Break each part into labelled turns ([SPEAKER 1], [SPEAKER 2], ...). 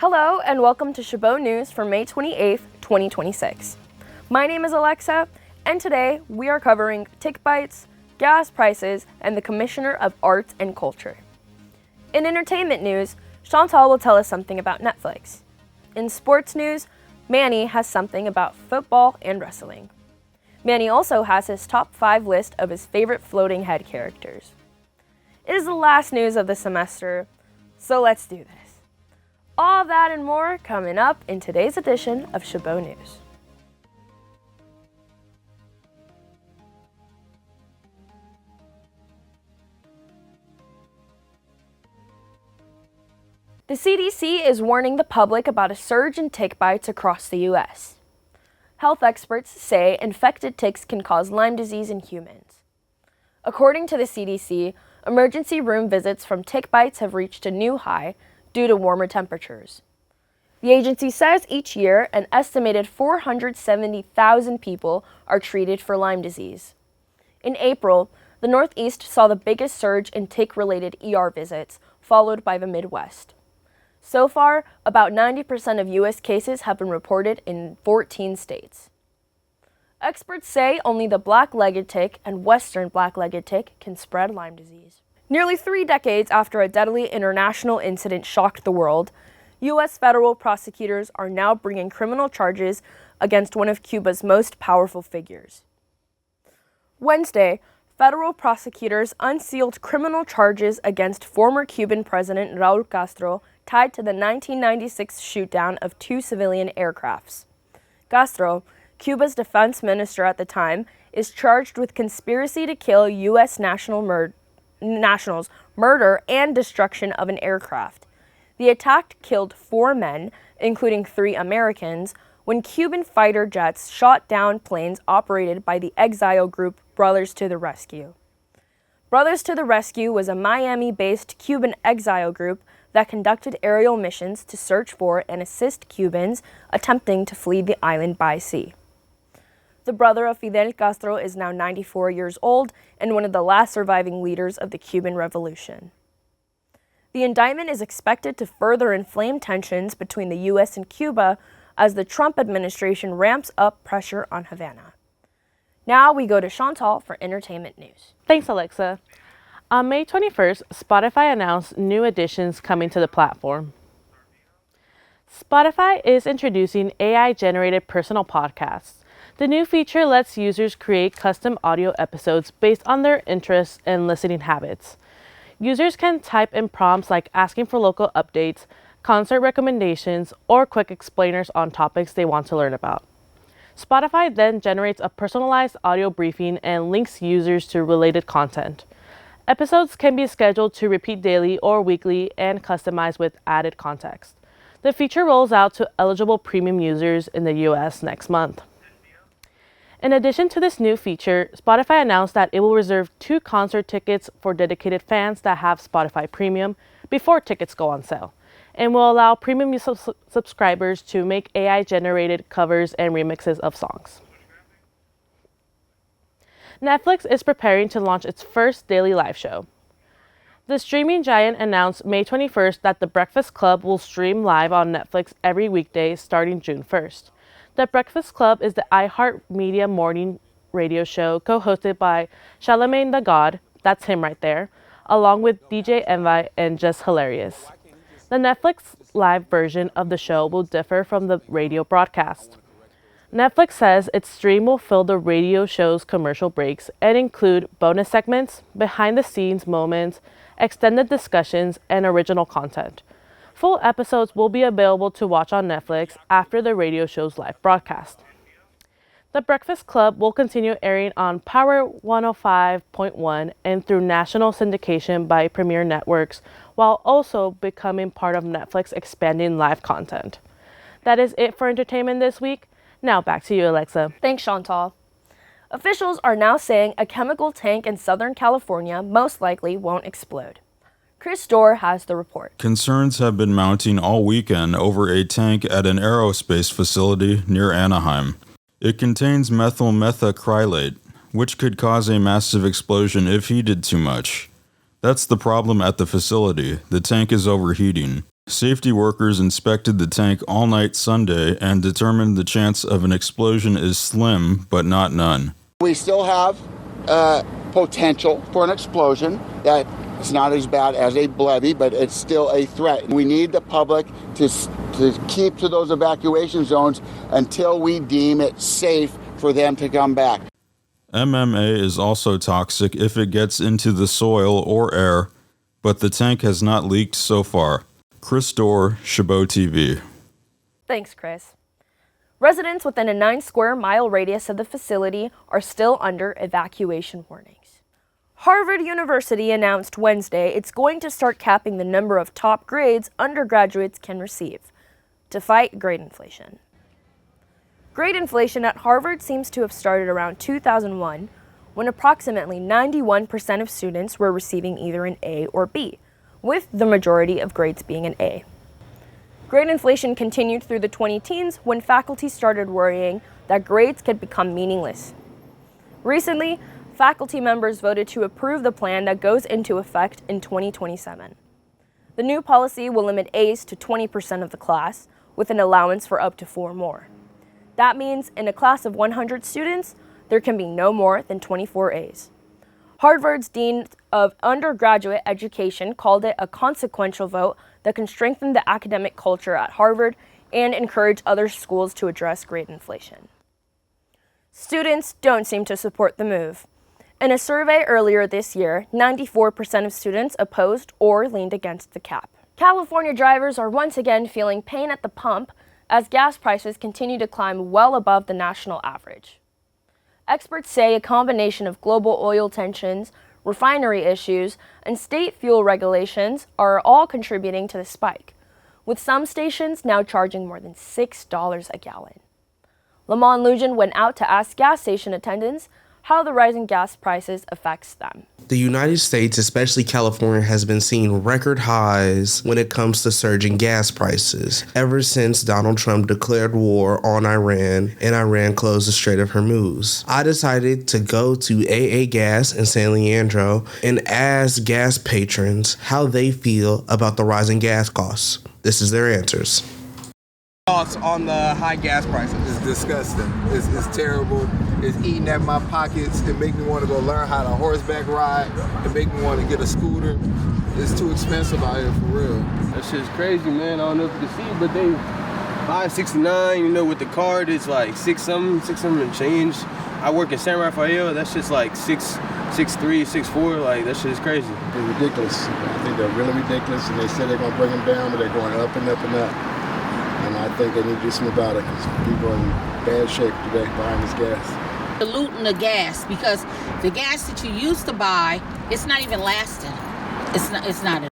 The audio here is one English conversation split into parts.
[SPEAKER 1] Hello and welcome to Chabot News for May 28th, 2026. My name is Alexa, and today we are covering tick bites, gas prices, and the Commissioner of Arts and Culture. In entertainment news, Chantal will tell us something about Netflix. In sports news, Manny has something about football and wrestling. Manny also has his top 5 list of his favorite floating head characters. It is the last news of the semester, so let's do this. All that and more coming up in today's edition of Chabot News. The CDC is warning the public about a surge in tick bites across the U.S. Health experts say infected ticks can cause Lyme disease in humans. According to the CDC, emergency room visits from tick bites have reached a new high due to warmer temperatures. The agency says each year an estimated 470,000 people are treated for Lyme disease. In April, the Northeast saw the biggest surge in tick-related ER visits, followed by the Midwest. So far, about 90% of U.S. cases have been reported in 14 states. Experts say only the black-legged tick and western black-legged tick can spread Lyme disease. Nearly 3 decades after a deadly international incident shocked the world, U.S. federal prosecutors are now bringing criminal charges against one of Cuba's most powerful figures. Wednesday, federal prosecutors unsealed criminal charges against former Cuban President Raul Castro tied to the 1996 shootdown of 2 civilian aircrafts. Castro, Cuba's defense minister at the time, is charged with conspiracy to kill U.S. nationals, murder, and destruction of an aircraft. The attack killed 4 men, including 3 Americans, when Cuban fighter jets shot down planes operated by the exile group Brothers to the Rescue. Brothers to the Rescue was a Miami-based Cuban exile group that conducted aerial missions to search for and assist Cubans attempting to flee the island by sea. The brother of Fidel Castro is now 94 years old and one of the last surviving leaders of the Cuban Revolution. The indictment is expected to further inflame tensions between the U.S. and Cuba as the Trump administration ramps up pressure on Havana. Now we go to Chantal for entertainment news.
[SPEAKER 2] Thanks, Alexa. On May 21st, Spotify announced new additions coming to the platform. Spotify is introducing AI-generated personal podcasts. The new feature lets users create custom audio episodes based on their interests and listening habits. Users can type in prompts like asking for local updates, concert recommendations, or quick explainers on topics they want to learn about. Spotify then generates a personalized audio briefing and links users to related content. Episodes can be scheduled to repeat daily or weekly and customized with added context. The feature rolls out to eligible premium users in the US next month. In addition to this new feature, Spotify announced that it will reserve 2 concert tickets for dedicated fans that have Spotify Premium before tickets go on sale, and will allow premium subscribers to make AI-generated covers and remixes of songs. Netflix is preparing to launch its first daily live show. The streaming giant announced May 21st that The Breakfast Club will stream live on Netflix every weekday starting June 1st. The Breakfast Club is the iHeartMedia morning radio show co-hosted by Charlamagne the God, that's him right there, along with DJ Envy and Just Hilarious. The Netflix live version of the show will differ from the radio broadcast. Netflix says its stream will fill the radio show's commercial breaks and include bonus segments, behind-the-scenes moments, extended discussions, and original content. Full episodes will be available to watch on Netflix after the radio show's live broadcast. The Breakfast Club will continue airing on Power 105.1 and through national syndication by Premier Networks, while also becoming part of Netflix expanding live content. That is it for entertainment this week. Now back to you, Alexa.
[SPEAKER 1] Thanks, Chantal. Officials are now saying a chemical tank in Southern California most likely won't explode. Chris Dorr has the report.
[SPEAKER 3] Concerns have been mounting all weekend over a tank at an aerospace facility near Anaheim. It contains methyl methacrylate, which could cause a massive explosion if heated too much. That's the problem at the facility. The tank is overheating. Safety workers inspected the tank all night Sunday and determined the chance of an explosion is slim, but not none.
[SPEAKER 4] We still have potential for an explosion that is not as bad as a levee, but it's still a threat. We need the public to keep to those evacuation zones until we deem it safe for them to come back.
[SPEAKER 3] MMA is also toxic if it gets into the soil or air, but the tank has not leaked so far. Chris Dorr, Chabot TV.
[SPEAKER 1] Thanks, Chris. Residents within a 9-square-mile radius of the facility are still under evacuation warnings. Harvard University announced Wednesday it's going to start capping the number of top grades undergraduates can receive to fight grade inflation. Grade inflation at Harvard seems to have started around 2001, when approximately 91% of students were receiving either an A or B, with the majority of grades being an A. Grade inflation continued through the 20-teens when faculty started worrying that grades could become meaningless. Recently, faculty members voted to approve the plan that goes into effect in 2027. The new policy will limit A's to 20% of the class, with an allowance for up to 4 more. That means in a class of 100 students, there can be no more than 24 A's. Harvard's Dean of Undergraduate Education called it a consequential vote that can strengthen the academic culture at Harvard and encourage other schools to address grade inflation. Students don't seem to support the move. In a survey earlier this year, 94% of students opposed or leaned against the cap. California drivers are once again feeling pain at the pump as gas prices continue to climb well above the national average. Experts say a combination of global oil tensions, refinery issues, and state fuel regulations are all contributing to the spike, with some stations now charging more than $6 a gallon. Lamont Lujan went out to ask gas station attendants how the rising gas prices affects them.
[SPEAKER 5] The United States, especially California, has been seeing record highs when it comes to surging gas prices ever since Donald Trump declared war on Iran and Iran closed the Strait of Hormuz. I decided to go to AA Gas in San Leandro and ask gas patrons how they feel about the rising gas costs. This is their answers.
[SPEAKER 6] Thoughts on the high gas prices?
[SPEAKER 7] It's disgusting. It's terrible. It's eating at my pockets. It make me want to go learn how to horseback ride. It make me want to get a scooter. It's too expensive out here for real.
[SPEAKER 6] That shit's crazy, man. I don't know if you can see, but they $5.69. You know, with the card, it's like six something and change. I work in San Rafael. That shit's like 6'3", 6'4". Like that shit is crazy.
[SPEAKER 7] They're ridiculous. I think they're really ridiculous, and they said they're gonna bring them down, but they're going up and up and up. And I think they need to do something about it because people are in bad shape today buying this gas.
[SPEAKER 8] Diluting the gas because the gas that you used to buy, it's not even lasting. It's not.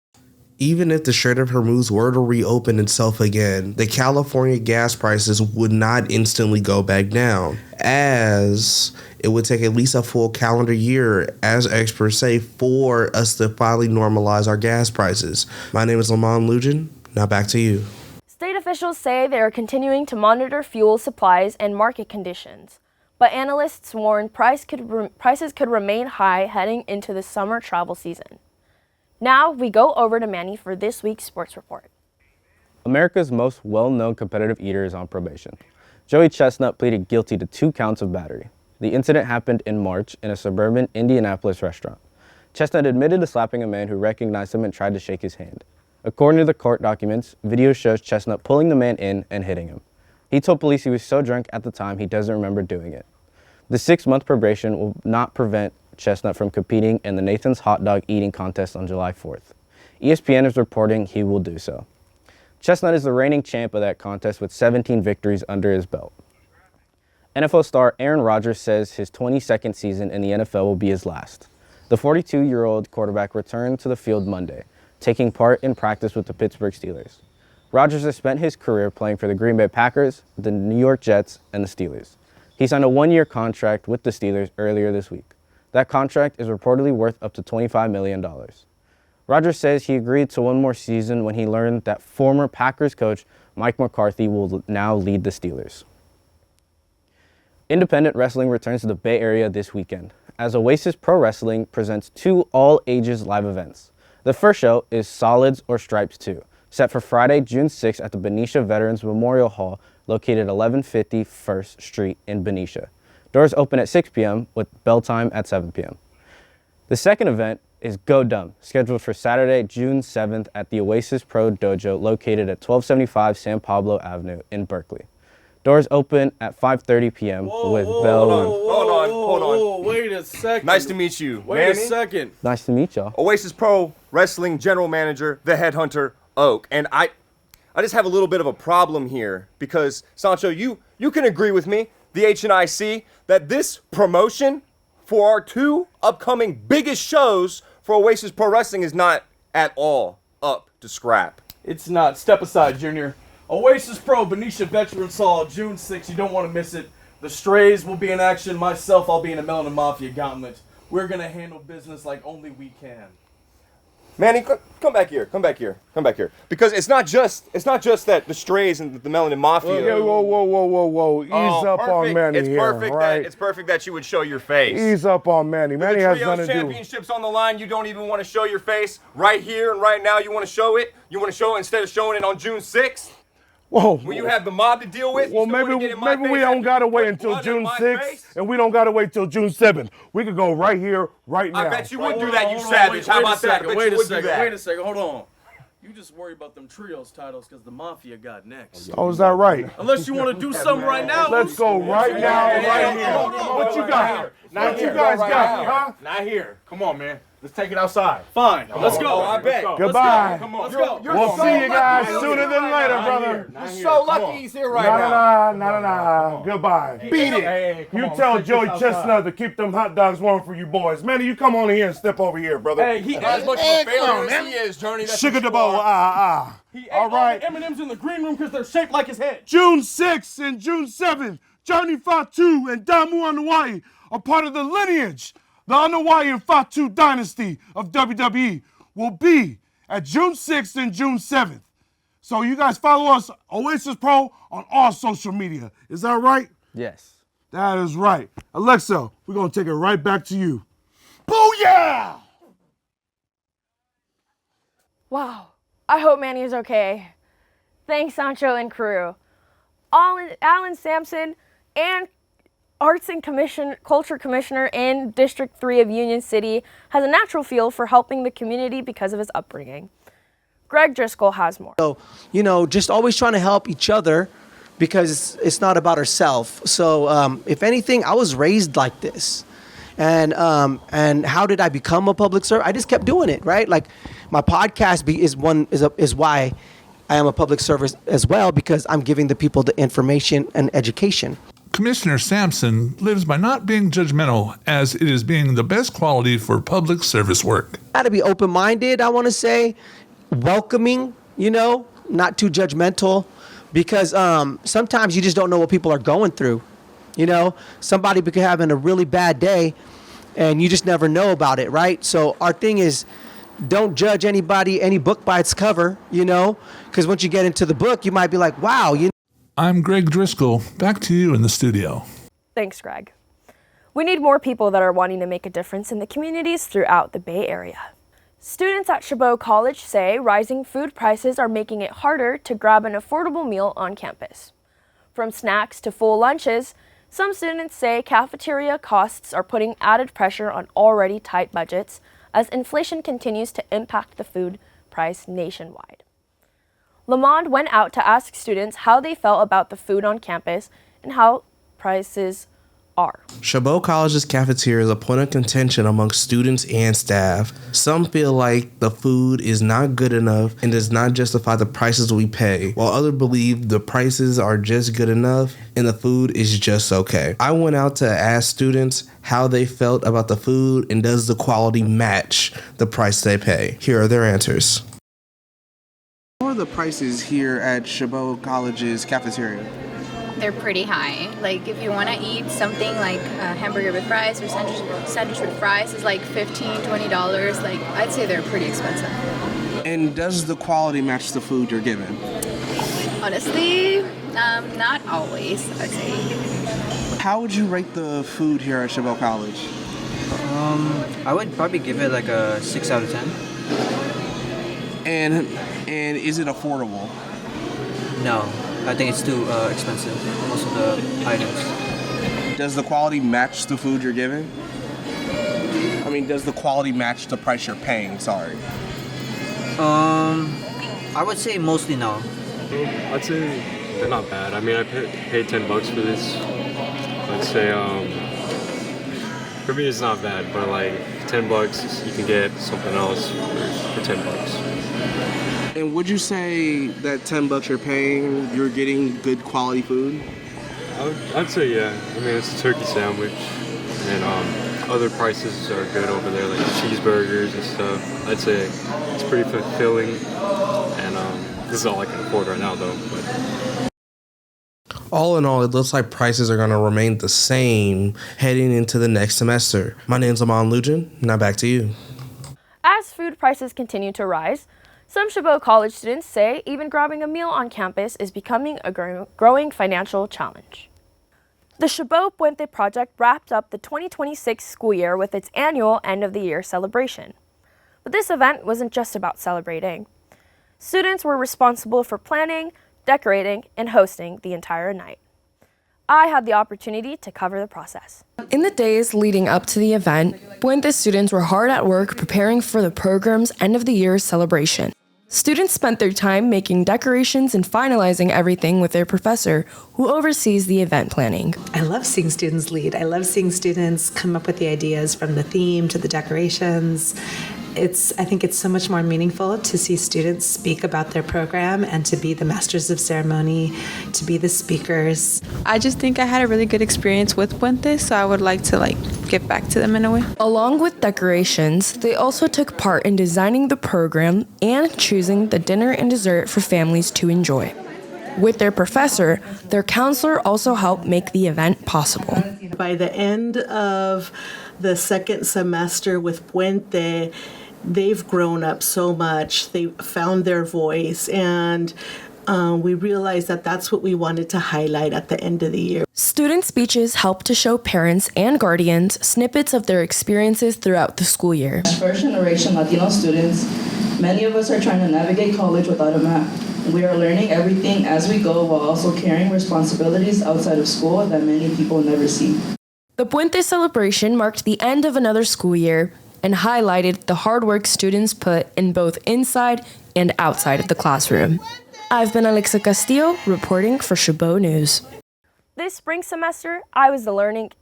[SPEAKER 5] Even if the Strait of Hormuz were to reopen itself again, the California gas prices would not instantly go back down, as it would take at least a full calendar year, as experts say, for us to finally normalize our gas prices. My name is Lamont Lujan. Now back to you.
[SPEAKER 1] State officials say they are continuing to monitor fuel supplies and market conditions, but analysts warn prices could remain high heading into the summer travel season. Now we go over to Manny for this week's sports report.
[SPEAKER 9] America's most well-known competitive eater is on probation. Joey Chestnut pleaded guilty to 2 counts of battery. The incident happened in March in a suburban Indianapolis restaurant. Chestnut admitted to slapping a man who recognized him and tried to shake his hand. According to the court documents, video shows Chestnut pulling the man in and hitting him. He told police he was so drunk at the time he doesn't remember doing it. The 6-month probation will not prevent Chestnut from competing in the Nathan's Hot Dog Eating Contest on July 4th. ESPN is reporting he will do so. Chestnut is the reigning champ of that contest with 17 victories under his belt. NFL star Aaron Rodgers says his 22nd season in the NFL will be his last. The 42-year-old quarterback returned to the field Monday, taking part in practice with the Pittsburgh Steelers. Rodgers has spent his career playing for the Green Bay Packers, the New York Jets, and the Steelers. He signed a 1-year contract with the Steelers earlier this week. That contract is reportedly worth up to $25 million. Rodgers says he agreed to 1 more season when he learned that former Packers coach Mike McCarthy will now lead the Steelers. Independent wrestling returns to the Bay Area this weekend, as Oasis Pro Wrestling presents 2 all-ages live events. The first show is Solids or Stripes 2, set for Friday, June 6th at the Benicia Veterans Memorial Hall located 1150 1st Street in Benicia. Doors open at 6 p.m. with bell time at 7 p.m. The second event is Go Dumb, scheduled for Saturday, June 7th at the Oasis Pro Dojo located at 1275 San Pablo Avenue in Berkeley. Doors open at 5:30 p.m. with bell.
[SPEAKER 10] Hold on.
[SPEAKER 6] Wait a second.
[SPEAKER 10] Nice to meet you.
[SPEAKER 6] Wait a second.
[SPEAKER 9] Nice to meet y'all.
[SPEAKER 10] Oasis Pro Wrestling General Manager, the Headhunter, Oak. And I just have a little bit of a problem here because, Sancho, you can agree with me, the HNIC, that this promotion for our two upcoming biggest shows for Oasis Pro Wrestling is not at all up to scrap.
[SPEAKER 11] It's not. Step aside, Junior. Oasis Pro, Benicia Veterans Hall, June 6th. You don't want to miss it. The Strays will be in action. Myself, I'll be in a Melanin Mafia gauntlet. We're going to handle business like only we can.
[SPEAKER 10] Manny, come back here. Because it's not just that the Strays and the Melanin Mafia.
[SPEAKER 12] Whoa. Ease up
[SPEAKER 10] perfect.
[SPEAKER 12] on Manny
[SPEAKER 10] it's
[SPEAKER 12] here,
[SPEAKER 10] perfect
[SPEAKER 12] right?
[SPEAKER 10] It's perfect that you would show your face.
[SPEAKER 12] Ease up on Manny. Manny has nothing to do.
[SPEAKER 10] Championships on the line. You don't even want to show your face right here and right now. You want to show it. You want to show it instead of showing it on June 6th.
[SPEAKER 12] Whoa.
[SPEAKER 10] When you have the mob to deal with.
[SPEAKER 12] Well, maybe we don't gotta wait until June 6th, and we don't gotta wait till June 7th. We could go right here, right now.
[SPEAKER 10] I bet you would do that, you savage. How about that?
[SPEAKER 11] Wait a second. Hold on. You just worry about them trios titles because the Mafia got next.
[SPEAKER 12] Oh, is that right?
[SPEAKER 11] Unless you want to do something right now.
[SPEAKER 12] Let's go right now, right here. What you got? What you guys got, huh?
[SPEAKER 13] Not here. Come on, man. Let's take it outside.
[SPEAKER 11] Fine. Let's go.
[SPEAKER 10] I bet.
[SPEAKER 12] Goodbye.
[SPEAKER 11] Let's go.
[SPEAKER 12] We'll see you guys sooner than later, brother.
[SPEAKER 10] You're so lucky he's here right now.
[SPEAKER 12] Nah. Goodbye. Beat it.
[SPEAKER 13] Hey,
[SPEAKER 12] You tell Joey Chestnut to keep them hot dogs warm for you boys. Manny, you come on in here and step over here, brother.
[SPEAKER 11] Hey, he
[SPEAKER 10] As much of a failure as he is, Journey.
[SPEAKER 12] Sugar the bowl,
[SPEAKER 11] He ate
[SPEAKER 12] all right.
[SPEAKER 11] all the M&Ms in the green room because they're shaped like his head.
[SPEAKER 12] June 6th and June 7th, Johnny Fatu and Damu Anuai are part of the lineage. The Anuai and Fatu dynasty of WWE will be at June 6th and June 7th. So you guys follow us, Oasis Pro, on all social media. Is that right?
[SPEAKER 9] Yes.
[SPEAKER 12] That is right. Alexa, we're going to take it right back to you. Booyah!
[SPEAKER 1] Wow. I hope Manny is okay. Thanks, Sancho and crew. Alan Sampson and Arts and Culture Commissioner in District 3 of Union City has a natural feel for helping the community because of his upbringing. Greg Driscoll has more.
[SPEAKER 14] So, just always trying to help each other because it's not about ourselves. So, if anything, I was raised like this. And how did I become a public servant? I just kept doing it, right? Like my podcast is why I am a public servant as well, because I'm giving the people the information and education.
[SPEAKER 15] Commissioner Sampson lives by not being judgmental, as it is being the best quality for public service work.
[SPEAKER 14] Got to be open-minded, I want to say, welcoming, not too judgmental, because sometimes you just don't know what people are going through. Somebody could be having a really bad day, and you just never know about it, right? So our thing is, don't judge any book by its cover, because once you get into the book, you might be like, wow,
[SPEAKER 15] I'm Greg Driscoll. Back to you in the studio.
[SPEAKER 1] Thanks, Greg. We need more people that are wanting to make a difference in the communities throughout the Bay Area. Students at Chabot College say rising food prices are making it harder to grab an affordable meal on campus. From snacks to full lunches, some students say cafeteria costs are putting added pressure on already tight budgets as inflation continues to impact the food price nationwide. Lamond went out to ask students how they felt about the food on campus and how prices are.
[SPEAKER 5] Chabot College's cafeteria is a point of contention among students and staff. Some feel like the food is not good enough and does not justify the prices we pay, while others believe the prices are just good enough and the food is just okay. I went out to ask students how they felt about the food and does the quality match the price they pay. Here are their answers.
[SPEAKER 16] What are the prices here at Chabot College's cafeteria?
[SPEAKER 17] They're pretty high. Like if you want to eat something like a hamburger with fries or sandwich with fries is like $15, $20. Like I'd say they're pretty expensive.
[SPEAKER 16] And does the quality match the food you're given?
[SPEAKER 17] Honestly, not always, I'd say.
[SPEAKER 16] How would you rate the food here at Chabot College?
[SPEAKER 18] I would probably give it like a 6 out of 10.
[SPEAKER 16] And is it affordable?
[SPEAKER 18] No, I think it's too expensive, most of the items.
[SPEAKER 16] Does the quality match the food you're given? I mean, does the quality match the price you're paying? Sorry.
[SPEAKER 18] I would say mostly no.
[SPEAKER 19] I'd say they're not bad. I mean, I paid $10 for this. I'd say for me it's not bad, but like $10 you can get something else for $10.
[SPEAKER 16] And would you say that $10 you're paying, you're getting good quality food?
[SPEAKER 19] I'd say yeah. I mean, it's a turkey sandwich, and other prices are good over there, like cheeseburgers and stuff. I'd say it's pretty fulfilling, and this is all I can afford right now, though. But
[SPEAKER 5] All in all, it looks like prices are going to remain the same heading into the next semester. My name's Amon Lujan. Now back to you.
[SPEAKER 1] As food prices continue to rise, some Chabot College students say even grabbing a meal on campus is becoming a growing financial challenge. The Chabot Puente project wrapped up the 2026 school year with its annual end-of-the-year celebration. But this event wasn't just about celebrating. Students were responsible for planning, decorating, and hosting the entire night. I had the opportunity to cover the process.
[SPEAKER 20] In the days leading up to the event, Puente students were hard at work preparing for the program's end-of-the-year celebration. Students spent their time making decorations and finalizing everything with their professor, who oversees the event planning.
[SPEAKER 21] I love seeing students lead. I love seeing students come up with the ideas from the theme to the decorations. I think it's so much more meaningful to see students speak about their program and to be the masters of ceremony, to be the speakers.
[SPEAKER 22] I just think I had a really good experience with Puente, so I would like to give back to them in a way.
[SPEAKER 20] Along with decorations, they also took part in designing the program and choosing the dinner and dessert for families to enjoy. With their professor, their counselor also helped make the event possible.
[SPEAKER 23] By the end of the second semester with Puente, they've grown up so much. They found their voice, and we realized that that's what we wanted to highlight at the end of the year.
[SPEAKER 20] Student speeches help to show parents and guardians snippets of their experiences throughout the school year.
[SPEAKER 24] First generation Latino students, many of us are trying to navigate college without a map. We are learning everything as we go while also carrying responsibilities outside of school that many people never see.
[SPEAKER 20] The Puente celebration marked the end of another school year and highlighted the hard work students put in both inside and outside of the classroom. I've been Alexa Castillo, reporting for Chabot News.
[SPEAKER 1] This spring semester, I was the learning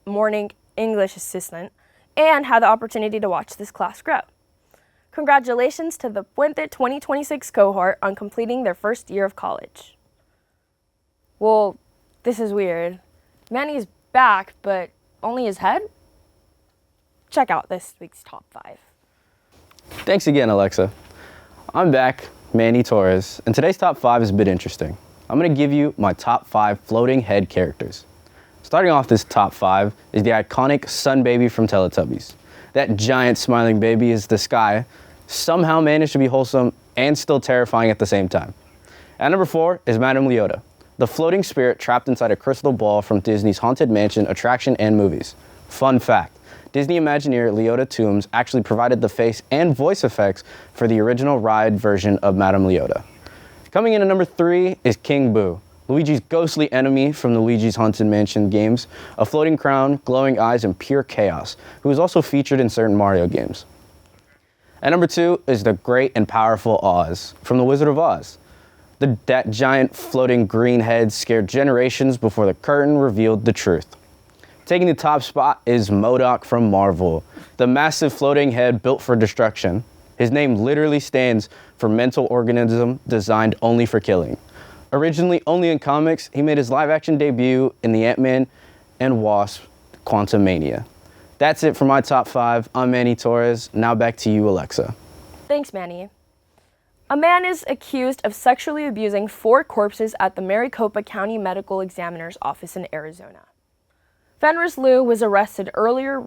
[SPEAKER 1] morning English assistant and had the opportunity to watch this class grow. Congratulations to the Puente 2026 cohort on completing their first year of college. Well, this is weird. Manny's back, but only his head? Check out this week's top 5.
[SPEAKER 9] Thanks again, Alexa. I'm back, Manny Torres, and today's top 5 is a bit interesting. I'm going to give you my top 5 floating head characters. Starting off this top 5 is the iconic sun baby from Teletubbies. That giant smiling baby is the sky, somehow managed to be wholesome and still terrifying at the same time. At number 4 is Madame Leota, the floating spirit trapped inside a crystal ball from Disney's Haunted Mansion attraction and movies. Fun fact, Disney Imagineer Leota Toombs actually provided the face and voice effects for the original ride version of Madame Leota. Coming in at number 3 is King Boo, Luigi's ghostly enemy from the Luigi's Haunted Mansion games, a floating crown, glowing eyes, and pure chaos, who is also featured in certain Mario games. At number 2 is the great and powerful Oz from The Wizard of Oz. That giant floating green head scared generations before the curtain revealed the truth. Taking the top spot is MODOK from Marvel, the massive floating head built for destruction. His name literally stands for mental organism designed only for killing. Originally only in comics, he made his live-action debut in the Ant-Man and Wasp Quantumania. That's it for my top 5. I'm Manny Torres. Now back to you, Alexa.
[SPEAKER 1] Thanks, Manny. A man is accused of sexually abusing 4 corpses at the Maricopa County Medical Examiner's Office in Arizona. Fenris Liu was arrested earlier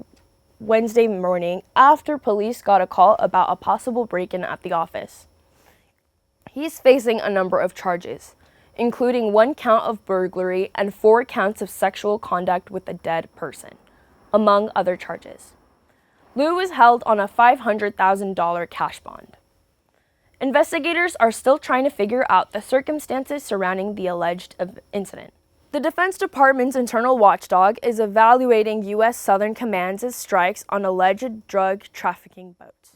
[SPEAKER 1] Wednesday morning after police got a call about a possible break-in at the office. He's facing a number of charges, including 1 count of burglary and 4 counts of sexual conduct with a dead person, among other charges. Liu was held on a $500,000 cash bond. Investigators are still trying to figure out the circumstances surrounding the alleged incident. The Defense Department's internal watchdog is evaluating U.S. Southern Command's strikes on alleged drug trafficking boats.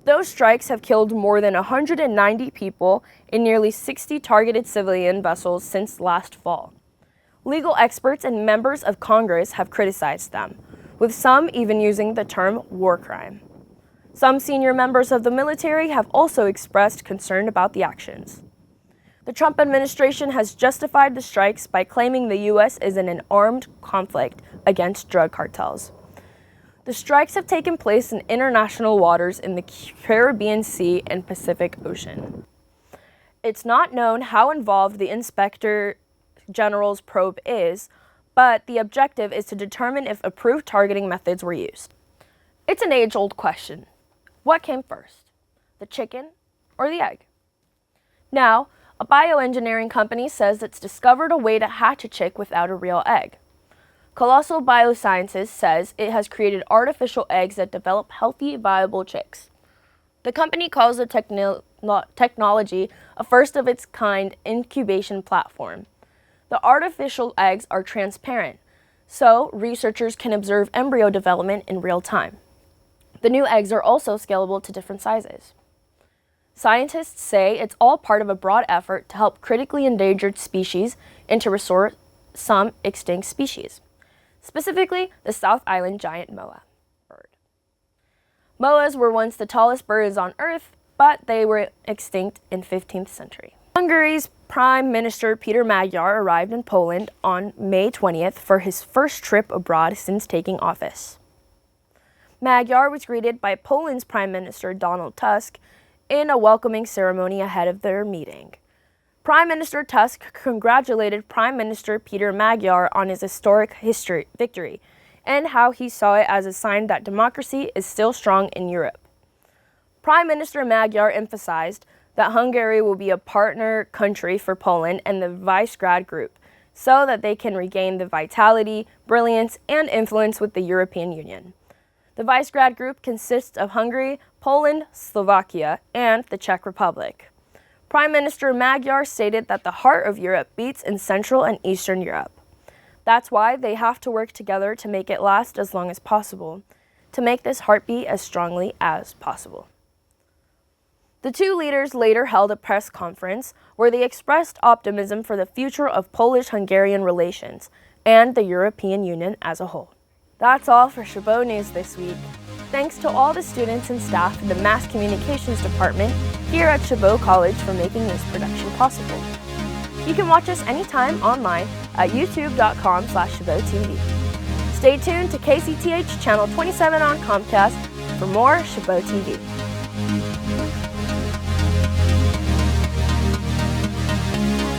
[SPEAKER 1] Those strikes have killed more than 190 people in nearly 60 targeted civilian vessels since last fall. Legal experts and members of Congress have criticized them, with some even using the term war crime. Some senior members of the military have also expressed concern about the actions. The Trump administration has justified the strikes by claiming the U.S. is in an armed conflict against drug cartels. The strikes have taken place in international waters in the Caribbean Sea and Pacific Ocean. It's not known how involved the Inspector General's probe is, but the objective is to determine if approved targeting methods were used. It's an age-old question. What came first, the chicken or the egg? Now, a bioengineering company says it's discovered a way to hatch a chick without a real egg. Colossal Biosciences says it has created artificial eggs that develop healthy, viable chicks. The company calls the technology a first-of-its-kind incubation platform. The artificial eggs are transparent, so researchers can observe embryo development in real time. The new eggs are also scalable to different sizes. Scientists say it's all part of a broad effort to help critically endangered species and to restore some extinct species, specifically the South Island giant moa bird. Moas were once the tallest birds on Earth, but they were extinct in 15th century. Hungary's Prime Minister Peter Magyar arrived in Poland on May 20th for his first trip abroad since taking office. Magyar was greeted by Poland's Prime Minister Donald Tusk in a welcoming ceremony ahead of their meeting. Prime Minister Tusk congratulated Prime Minister Peter Magyar on his historic victory and how he saw it as a sign that democracy is still strong in Europe. Prime Minister Magyar emphasized that Hungary will be a partner country for Poland and the Visegrad Group so that they can regain the vitality, brilliance, and influence with the European Union. The Visegrad Group consists of Hungary, Poland, Slovakia, and the Czech Republic. Prime Minister Magyar stated that the heart of Europe beats in Central and Eastern Europe. That's why they have to work together to make it last as long as possible, to make this heartbeat as strongly as possible. The two leaders later held a press conference where they expressed optimism for the future of Polish-Hungarian relations and the European Union as a whole. That's all for Chabot News this week. Thanks to all the students and staff in the Mass Communications Department here at Chabot College for making this production possible. You can watch us anytime online at youtube.com/ChabotTV. Stay tuned to KCTH Channel 27 on Comcast for more Chabot TV.